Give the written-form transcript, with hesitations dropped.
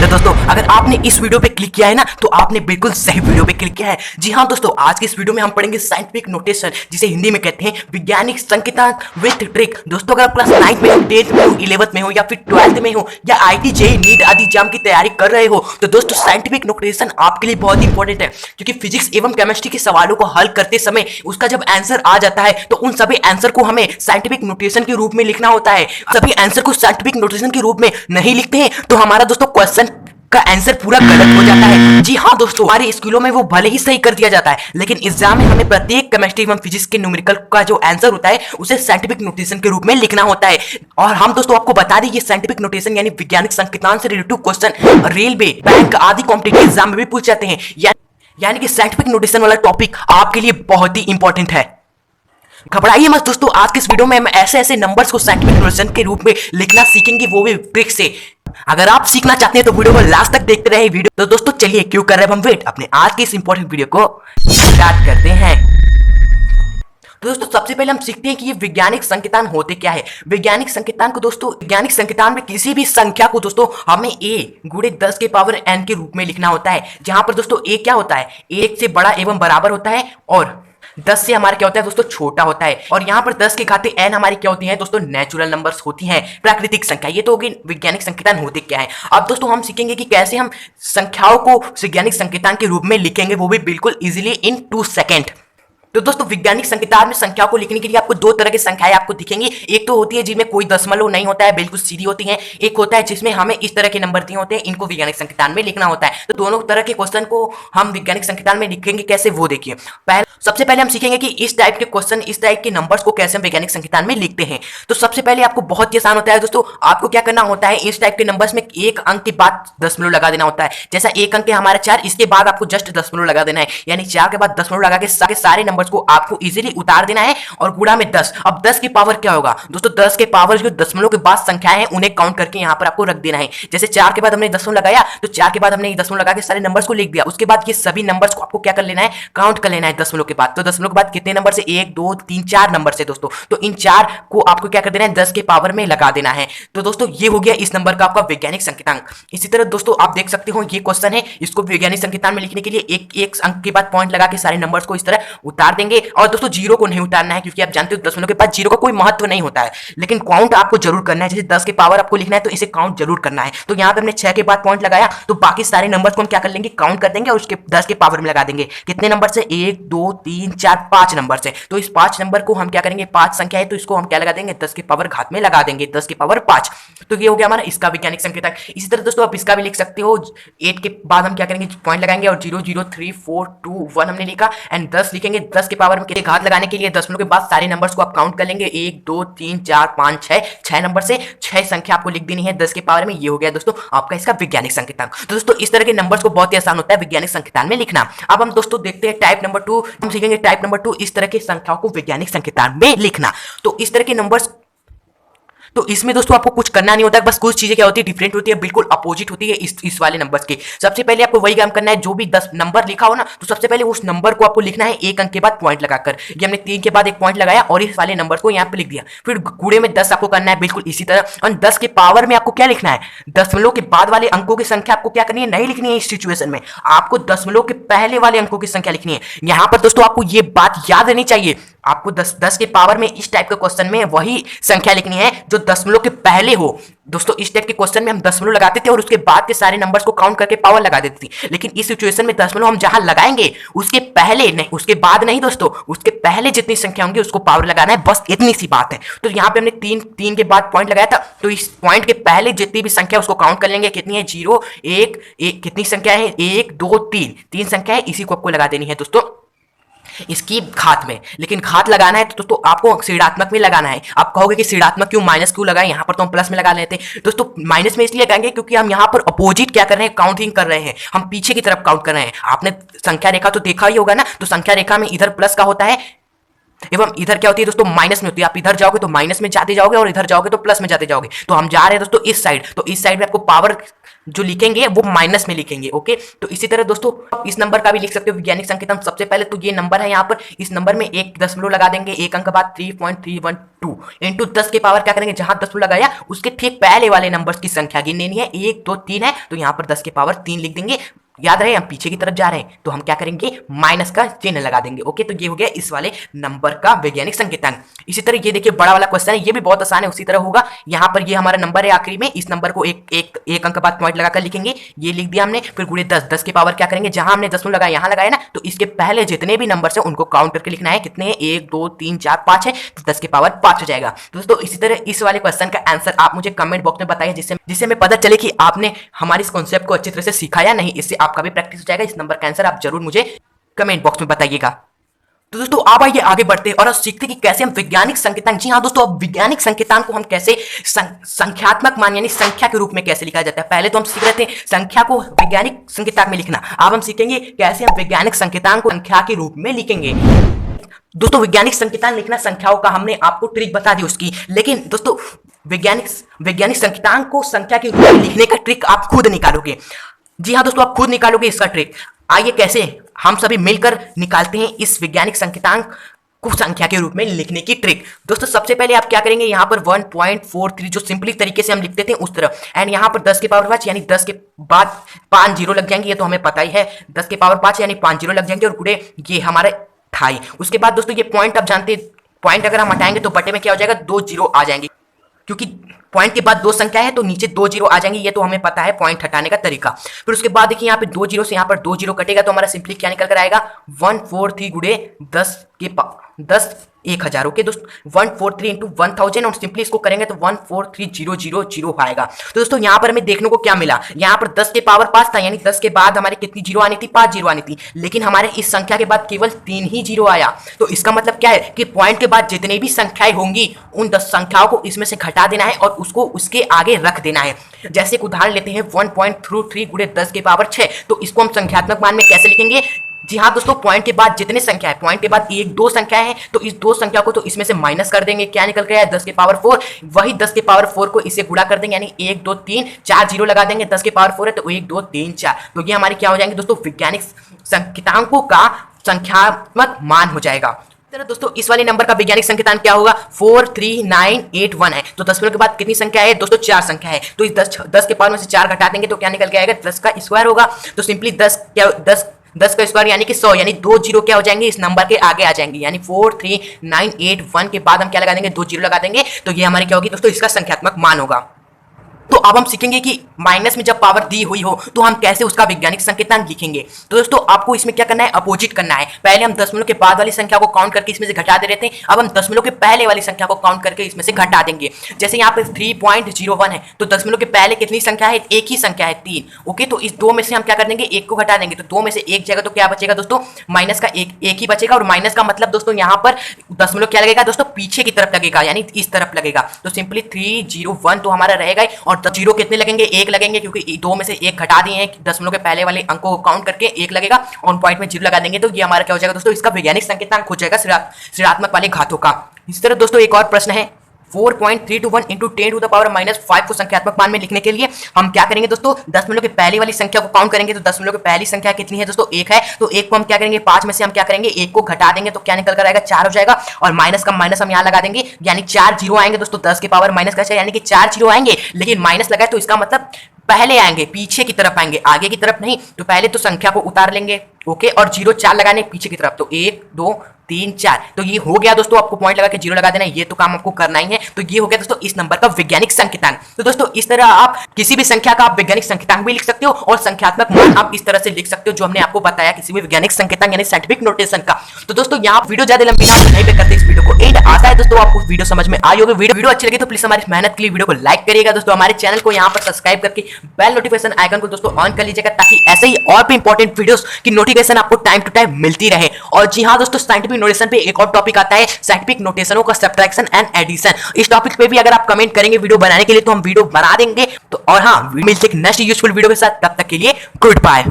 Hello दोस्तों, अगर आपने इस वीडियो पे क्लिक किया है ना तो आपने बिल्कुल सही वीडियो पे क्लिक किया है। जी हाँ दोस्तों, आज के इस वीडियो में हम पढ़ेंगे साइंटिफिक नोटेशन, जिसे हिंदी में कहते हैं वैज्ञानिक संकेतांक विथ ट्रिक। दोस्तों, अगर आप क्लास 9 में हो, 10th में हो, 11th में हो या फिर 12th में हो या आईटी जेईई नीट आदि एग्जाम की तैयारी कर रहे हो तो दोस्तों साइंटिफिक नोटेशन आपके लिए बहुत इंपॉर्टेंट है, क्योंकि फिजिक्स एवं केमिस्ट्री के सवालों को हल करते समय उसका जब आंसर आ जाता है तो उन सभी आंसर को हमें साइंटिफिक नोटेशन के रूप में लिखना होता है। सभी आंसर को साइंटिफिक नोटेशन के रूप में नहीं लिखते हैं तो हमारा दोस्तों क्वेश्चन का आंसर पूरा गलत हो जाता है। जी हाँ दोस्तों, हमारे स्कूलों में वो भले ही सही कर दिया जाता है, लेकिन एग्जाम में हमें प्रत्येक केमिस्ट्री एवं फिजिक्स के न्यूमेरिकल का जो आंसर होता है उसे साइंटिफिक नोटेशन के रूप में लिखना होता है। और हम दोस्तों आपको बता दें, ये साइंटिफिक नोटेशन यानी वैज्ञानिक संकेतांक से रिलेटेड क्वेश्चन रेलवे, बैंक आदि कॉम्पिटिटिव एग्जाम में भी पूछ जाते हैं। यानी कि साइंटिफिक नोटेशन वाला टॉपिक आपके लिए बहुत ही इंपॉर्टेंट है। घबराइए मत दोस्तों, आज के इस वीडियो में हम ऐसे ऐसे नंबर्स को साइंटिफिक नोटेशन के रूप में लिखना सीखेंगे, वो भी ट्रिक से। अगर आप सीखना चाहते हैं तो वीडियो को लास्ट तक देखते रहे। वीडियो तो दोस्तों चलिए, क्यों कर रहे हैं हम वेट, अपने आज के इस इंपॉर्टेंट वीडियो को स्टार्ट करते हैं। तो दोस्तों सबसे पहले हम सीखते हैं कि ये वैज्ञानिक संकेतांक होते क्या है। वैज्ञानिक संकेतांक को दोस्तों, वैज्ञानिक संकेतांक में किसी भी संख्या को दोस्तों हमें a गुणे 10 के पावर n के रूप में लिखना होता है, जहां पर दोस्तों a क्या होता है, 1 से बड़ा एवं बराबर होता है और 10 से हमारा क्या होता है दोस्तों, छोटा होता है। और यहाँ पर 10 के घाते n हमारी क्या होती है दोस्तों, नेचुरल नंबर्स होती हैं, प्राकृतिक संख्या। ये तो होगी वैज्ञानिक संकेतांक होते क्या है। अब दोस्तों हम सीखेंगे कि कैसे हम संख्याओं को वैज्ञानिक संकेतांक के रूप में लिखेंगे, वो भी बिल्कुल इजीली इन 2 सेकेंड। तो दोस्तों वैज्ञानिक संकेतांक में संख्याओं को लिखने के लिए आपको 2 तरह की संख्याएं आपको दिखेंगी। एक तो होती है जिसमें कोई दशमलव नहीं होता है, बिल्कुल सीधी होती है। एक होता है जिसमें हमें इस तरह के नंबर दिए होते हैं, इनको वैज्ञानिक संकेतांक में लिखना होता है। तो दोनों तरह के क्वेश्चन को हम वैज्ञानिक संकेतांक में लिखेंगे कैसे, वो देखिए। सबसे पहले हम सीखेंगे कि इस टाइप के क्वेश्चन, इस टाइप के नंबर्स को कैसे हम वैज्ञानिक संकेतांक में लिखते हैं। तो सबसे पहले आपको बहुत ही आसान होता है दोस्तों, आपको क्या करना होता है, इस टाइप के नंबर्स में एक अंक के बाद दशमलव लगा देना होता है। जैसा एक अंक है हमारा 4, इसके बाद आपको जस्ट दशमलव लगा देना है, यानी 4 के बाद दशमलव लगा के सारे नंबर्स को आपको इजीली उतार देना है और गुणा में 10। अब 10 की पावर क्या होगा दोस्तों, 10 के पावर जो दशमलव के बाद संख्याएं हैं उन्हें काउंट करके यहाँ पर आपको रख देना है। जैसे 4 के बाद हमने दशमलव लगाया तो 4 के बाद हमने दशमलव लगा के सारे नंबर्स को लिख दिया। उसके बाद ये सभी नंबर्स को आपको क्या कर लेना है, काउंट कर लेना है दशमलव के बाद। तो दशमलव के बाद कितने नंबर से, 1 2 3 4 नंबर से दोस्तों, तो इन 4 को आपको क्या कर देना है, 10 के पावर में लगा देना है। तो दोस्तों ये हो गया इस नंबर का आपका वैज्ञानिक संकेतांक। इसी तरह दोस्तों आप देख सकते हो, ये क्वेश्चन है, इसको वैज्ञानिक संकेतांक में लिखने के लिए एक अंक के बाद पॉइंट लगा के सारे नंबर्स को इस तरह उतार देंगे। और दोस्तों जीरो को नहीं उतारना है, क्योंकि आप जानते हो दशमलव के बाद जीरो का कोई महत्व नहीं होता है, लेकिन काउंट आपको जरूर करना है। जैसे 10 के पावर आपको लिखना है तो इसे काउंट जरूर करना है। तो यहाँ पे हमने 6 के बाद पॉइंट लगाया तो बाकी सारे नंबर्स को हम क्या कर लेंगे, काउंट कर देंगे और उसके 10 के पावर में लगा देंगे। कितने नंबर से, 1 2 3 4 5 नंबर से। तो इस 5 नंबर को हम क्या करेंगे, 5 संख्या है तो इसको हम क्या लगा देंगे, 10 के पावर घात में लगा देंगे, 10 के पावर 5। तो ये हो गया हमारा इसका वैज्ञानिक संकेतांक। इसी तरह दोस्तों आप इसका भी लिख सकते हो, 8 के बाद हम क्या करेंगे, पॉइंट लगाएंगे और 0 0 3 4 2 1 हमने लिखा एंड 10 लिखेंगे। 10 के पावर में घात लगाने के लिए दशमलव के बाद सारे नंबर्स को आप काउंट कर लेंगे, 1 2 3 4 5 6 नंबर से 6 संख्या आपको लिख देनी है 10 के पावर में। ये हो गया दोस्तों आपका इसका वैज्ञानिक संकेतांक। तो दोस्तों इस तरह के नंबर्स को बहुत ही आसान होता है वैज्ञानिक संकेतांक में लिखना। अब हम दोस्तों देखते हैं टाइप नंबर 2, हम सीखेंगे टाइप नंबर 2, इस तरह की संख्याओं को वैज्ञानिक संकेतांक में लिखना। तो इस तरह के नंबर्स, तो इसमें दोस्तों आपको कुछ करना नहीं होता है, बस कुछ चीजें क्या होती है, डिफरेंट होती है, बिल्कुल अपोजिट होती है इस वाले नंबर्स के। सबसे पहले आपको वही काम करना है, जो भी 10 नंबर लिखा हो ना, तो सबसे पहले उस नंबर को आपको लिखना है एक अंक के बाद पॉइंट लगाकर। ये हमने 3 के बाद एक पॉइंट लगाया और इस वाले नंबर को यहाँ पे लिख दिया। फिर गुणे में 10 आपको करना है, बिल्कुल इसी तरह। और 10 के पावर में आपको क्या लिखना है, दशमलव के बाद वाले अंकों की संख्या आपको क्या करनी है, नहीं लिखनी है। इस सिचुएशन में आपको दशमलव के पहले वाले अंकों की संख्या लिखनी है। यहाँ पर दोस्तों आपको ये बात याद रहनी चाहिए, आपको 10 के पावर में इस टाइप के क्वेश्चन में वही संख्या लिखनी है जो दशमलव के पहले हो। दोस्तों इस टाइप के क्वेश्चन में हम दशमलव लगाते थे और उसके बाद के सारे नंबर्स को काउंट करके पावर लगा देते थे, लेकिन इस सिचुएशन में दशमलव हम जहां लगाएंगे उसके पहले नहीं, उसके बाद नहीं दोस्तों, उसके पहले जितनी संख्या होंगी उसको पावर लगाना है, बस इतनी सी बात है। तो यहाँ पे हमने 3 के बाद पॉइंट लगाया था, तो इस पॉइंट के पहले जितनी भी संख्या उसको काउंट कर लेंगे। कितनी है, 0 1 1, कितनी संख्या है, 1 2 3 संख्या है, इसी को आपको लगा देनी है दोस्तों इसकी घात में। लेकिन घात लगाना है तो दोस्तों आपको ऋणात्मक में लगाना है। आप कहोगे कि ऋणात्मक क्यों, माइनस क्यों लगाए, यहाँ पर तो हम प्लस में लगा लेते हैं। दोस्तों माइनस में इसलिए लगाएंगे क्योंकि हम यहाँ पर अपोजिट क्या कर रहे हैं, काउंटिंग कर रहे हैं, हम पीछे की तरफ काउंट कर रहे हैं। आपने संख्या रेखा तो देखा ही होगा ना, तो संख्या रेखा में इधर प्लस का होता है एवं इधर क्या होती है दोस्तों, माइनस में होती है। आप इधर जाओगे तो माइनस में जाते जाओगे और इधर जाओगे तो प्लस में जाते जाओगे। तो हम जा रहे हैं दोस्तों इस साइड, तो इस साइड में आपको पावर जो लिखेंगे वो माइनस में लिखेंगे। ओके, तो इसी तरह दोस्तों आप इस नंबर का भी लिख सकते हो वैज्ञानिक संकेतन। सबसे पहले तो ये नंबर है यहाँ पर, इस नंबर में एक दशमलव लगा देंगे, एक अंक बाद 3.312 इंटू 10 के पावर क्या करेंगे, जहां दशमलव लगाया उसके ठीक पहले वाले नंबर की संख्या गिननी है। 1 2 3 है तो यहाँ पर 10 के पावर 3 लिख देंगे। याद रहे हम पीछे की तरफ जा रहे हैं तो हम क्या करेंगे, माइनस का चिन्ह लगा देंगे। ओके, तो ये हो गया इस वाले नंबर का वैज्ञानिक संकेतन। इसी तरह ये देखिए बड़ा वाला क्वेश्चन है, ये भी बहुत आसान है, उसी तरह होगा। यहाँ पर ये हमारा नंबर है आखिरी में, इस नंबर को एक अंक बाद पॉइंट लगाकर लिखेंगे। ये लिख दिया हमने, फिर गुणे 10, 10 के पावर क्या करेंगे, जहां हमने दशमलव लगाया यहाँ लगाया ना, तो इसके पहले जितने भी नंबर है उनको काउंट करके लिखना है। कितने हैं, 1 2 3 4 5 है, तो 10 के पावर 5 हो जाएगा। तो दोस्तों इसी तरह इस वाले क्वेश्चन का आंसर आप मुझे कमेंट बॉक्स में बताइए, जिससे हमें पता चले कि आपने हमारे इस कॉन्सेप्ट को अच्छी तरह से सीखा या नहीं। इससे आपका भी प्रैक्टिस हो जाएगा। इस नंबर का आंसर आप जरूर मुझे कमेंट बॉक्स में बताइएगा। तो दोस्तों आप आइए आगे बढ़ते हैं और सीखते कि कैसे हम वैज्ञानिक संकेतांक, जी हाँ दोस्तों, अब वैज्ञानिक संकेतांक को हम कैसे संख्यात्मक मान यानी संख्या के रूप में कैसे लिखा जाता है। पहले तो हम सीख रहे थे संख्या को वैज्ञानिक संकेतांक में लिखना, अब हम सीखेंगे कैसे हम वैज्ञानिक संकेतांक को संख्या के रूप में लिखेंगे। दोस्तों वैज्ञानिक संकेतांक लिखना संख्याओं का हमने आपको ट्रिक बता दी उसकी, लेकिन दोस्तों वैज्ञानिक संकेतांक को संख्या के रूप में लिखने का ट्रिक आप खुद निकालोगे। जी हाँ दोस्तों, आप खुद निकालोगे इसका ट्रिक। आइए कैसे हम सभी मिलकर निकालते हैं इस वैज्ञानिक संकेतांक को संख्या के रूप में लिखने की ट्रिक। दोस्तों सबसे पहले आप क्या करेंगे, यहाँ पर 1.43 जो सिंपली तरीके से हम लिखते थे उस तरह, एंड यहाँ पर 10 के पावर 5 यानी 10 के बाद 5 जीरो लग जाएंगे, ये तो हमें पता ही है। 10 के पावर 5 यानी 5 जीरो लग जाएंगे और गुणे ये हमारा 28। उसके बाद दोस्तों ये पॉइंट आप जानते हैं, पॉइंट अगर हम हटाएंगे तो बटे में क्या हो जाएगा, 2 जीरो आ जाएंगे, क्योंकि पॉइंट के बाद 2 संख्या है तो नीचे 2 जीरो आ जाएंगे, ये तो हमें पता है पॉइंट हटाने का तरीका। फिर उसके बाद देखिए यहाँ पे 2 जीरो से यहाँ पर 2 जीरो कटेगा तो हमारा सिंपली क्या निकल कर आएगा, 143 गुणे 10 के 10 1000। ओके दोस्तों, 143 इंटू 1000 और सिंपली इसको करेंगे तो 143000 आएगा। तो दोस्तों यहाँ पर हमें देखने को क्या मिला, यहाँ पर 10 के पावर 5 था, यानी 10 के बाद हमारे कितनी जीरो आनी थी, 5 जीरो आनी थी, लेकिन हमारे इस संख्या के बाद केवल 3 ही जीरो आया। तो इसका मतलब क्या है कि पॉइंट के बाद जितने भी संख्याएं होंगी उन 10 संख्याओं को इसमें से घटा देना है और उसको उसके आगे रख देना है। जैसे एक उदाहरण लेते हैं 1.33 गुणे 10 के पावर 6, तो इसको हम संख्यात्मक मान में कैसे लिखेंगे। जी हाँ दोस्तों, पॉइंट के बाद जितने संख्या है, पॉइंट के बाद एक दो संख्या है तो इस दो संख्या को तो इसमें से माइनस कर देंगे, क्या निकल गया है 10 के पावर 4, वही 10 के पावर 4 को इसे गुणा कर देंगे, यानी 1 2 3 4 जीरो लगा देंगे, 10 के पावर 4 है तो 1 2 3 4, तो ये हमारी क्या हो जाएंगे दोस्तों, वैज्ञानिक संकेतांकों का संख्यात्मक मान हो जाएगा। दोस्तों इस वाले नंबर का वैज्ञानिक संकेतांक क्या होगा, 43981 है। तो दशमलव के बाद कितनी संख्या है दोस्तों, 4 संख्या है, तो इस 10 के पावर में से 4 घटा देंगे तो क्या निकल के आएगा, 10 का स्क्वायर होगा। तो सिंपली 10 का स्क्वायर यानी कि 100, यानी 2 जीरो क्या हो जाएंगे इस नंबर के आगे आ जाएंगे, यानी 43981 के बाद हम क्या लगा देंगे, 2 जीरो लगा देंगे, तो ये हमारी क्या होगी दोस्तों, इसका संख्यात्मक मान होगा। तो अब हम सीखेंगे कि माइनस में जब पावर दी हुई हो तो हम कैसे उसका वैज्ञानिक संकेतांक लिखेंगे। तो दोस्तों आपको इसमें क्या करना है, अपोजिट करना है। पहले हम दशमलव के बाद वाली संख्या को काउंट करके इसमें से घटा दे रहे थे, अब हम दशमलव के पहले वाली संख्या को काउंट करके इसमें से घटा देंगे। जैसे यहाँ पे 3.01 है तो दशमलव के पहले कितनी संख्या है, एक ही संख्या है 3। ओके, तो इस 2 में से हम क्या कर देंगे, 1 को घटा देंगे, तो 2 में से 1 जाएगा तो क्या बचेगा दोस्तों, माइनस का एक ही बचेगा। और माइनस का मतलब दोस्तों यहाँ पर दशमलव क्या लगेगा दोस्तों, पीछे की तरफ लगेगा, यानी इस तरफ लगेगा, तो सिंपली 301 तो हमारा रहेगा। और जीरो कितने लगेंगे, 1 लगेंगे, क्योंकि 2 में से 1 घटा दिए हैं, दशमलव के पहले वाले अंकों को काउंट करके 1 लगेगा और पॉइंट में 0 लगा देंगे, तो ये हमारा क्या हो जाएगा दोस्तों, इसका वैज्ञानिक संकेतांक हो जाएगा ऋणात्मक वाले घातों का। इस तरह दोस्तों एक और प्रश्न है, 4.321 इंटू 10 टू द पावर -5 को संख्यात्मक मान में लिखने के लिए हम क्या करेंगे दोस्तों, दशमलव के पहले वाली संख्या को काउंट करेंगे, तो दशमलव की पहली संख्या कितनी है दोस्तों, 1 है, तो 1 को हम क्या करेंगे, 5 में से हम क्या करेंगे, 1 को घटा देंगे, तो क्या निकल कर आएगा, 4 हो जाएगा। और माइनस का माइनस हम यहाँ लगा देंगे, यानी 4 जीरो आएंगे दोस्तों, 10 के पावर माइनस का 4, यानी कि 4 जीरो आएंगे, लेकिन माइनस लगा है तो इसका मतलब पहले आएंगे, पीछे की तरफ आएंगे, आगे की तरफ नहीं। तो पहले तो संख्या को उतार लेंगे, ओके, और 0 4 लगाने पीछे की तरफ, तो 1 2 3 4, तो ये हो गया दोस्तों। आपको पॉइंट लगा के 0 लगा देना, ये तो काम आपको करना ही है। तो ये हो गया दोस्तों इस नंबर का वैज्ञानिक संकेतांक। तो दोस्तों इस तरह आप किसी भी संख्या का आप वैज्ञानिक संकेतांक भी लिख सकते हो और संख्यात्मक मान आप इस तरह से लिख सकते हो जो हमने आपको बताया किसी भी वैज्ञानिक संकेतांक यानी साइंटिफिक नोटेशन का। तो दोस्तों यहाँ वीडियो ज्यादा लंबी ना यहीं पे करते इस वीडियो को एंड। आशा है दोस्तों आपको वीडियो समझ में आई होगी। वीडियो अच्छी लगी तो प्लीज हमारी मेहनत के लिए वीडियो को लाइक करिएगा दोस्तों, हमारे चैनल को यहाँ पर सब्सक्राइब करके बेल नोटिफिकेशन आइकन को दोस्तों ऑन कर लीजिएगा, ताकि ऐसे ही और भी इंपॉर्टेंट वीडियोस की नोटिफिकेशन आपको टाइम टू टाइम मिलती रहे। और जी हाँ दोस्तों, साइंटिफिक नोटेशन पे एक और टॉपिक आता है, साइंटिफिक नोटेशनों का सब्ट्रैक्शन एंड एडिशन। इस टॉपिक पे भी अगर आप कमेंट करेंगे वीडियो बनाने के लिए तो हम वीडियो बना देंगे। तो और हाँ, मिलते हैं नेक्स्ट यूजफुल वीडियो के साथ, तब तक के लिए गुड बाय।